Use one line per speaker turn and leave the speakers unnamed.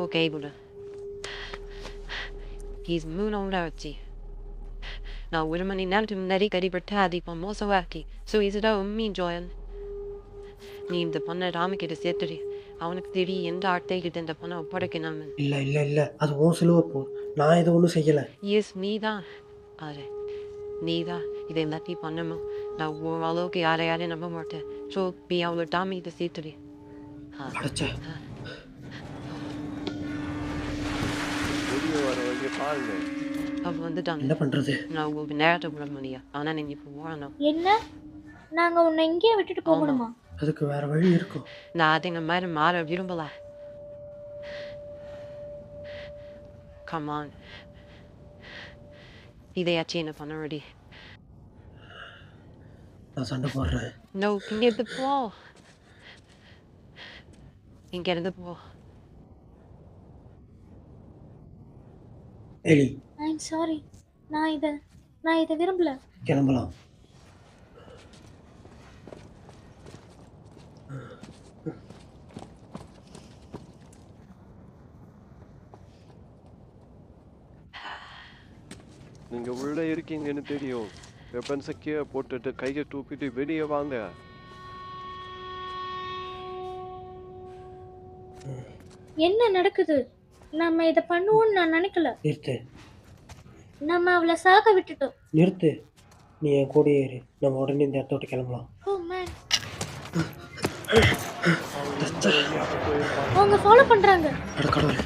Okay புள்ள. He's moon on Larry. Now, with a money now to Nettie Gadi Bertadi on Mosawaki, so is it all me, Joyan? Name the Pona Ramik at the City. I want to see in dark take it in the Pona Portakinam.
இல்லை அது உன் சிலுவை போ. நான் இதை ஒன்றும் செய்யலை.
Yes, neither. Are neither. இதை எல்லாத்தி பண்ணமோ நான் ஓரளவுக்கு யாரையாரையும் நம்ப மாட்டேன். ஸோ பி அவளை டாமி இதை சேர்த்துடு.
அடைச்சா
அவள் வந்துட்டாங்க.
என்ன பண்ணுறது?
நான் உங்களுக்கு நேரத்தை விட முடியா. ஆனால் நீங்கள் இப்போ வரணும்.
என்ன? நாங்க உன்னை இங்கேயே விட்டுட்டு போகணுமா?
அதுக்கு வேற வழி இருக்கும்.
நான் அதுங்க மாதிரி மாற விரும்பல. Come on. இதையாச்சும் என்ன பண்ண ரெடி?
நான் சண்டை போடுறேன்.
No, can get the ball. Can get the ball.
எலி
ஐம் சாரி. நான் இதை விரும்பல.
கிளம்பலாம்.
நீங்க உள்ள இருக்கீங்கன்னு தெரியும். வெப்பன்ஸை கீழே போட்டுட்டு கையை தூக்கிட்டு வெளியே வாங்க.
என்ன நடக்குது? நம்ம இதை பண்ணுவோம்னு நான் நினைக்கல.
நிறுத்து.
நம்ம அவளை சாக விட்டுட்டோம்.
நிறுத்து. நீ என் கூட ஏறு. நம்ம உடனே இந்த இடத்த விட்டு கிளம்பலாம்.
ஓ மேன். அவங்க ஃபாலோ பண்றாங்க.
அட கடவுளே.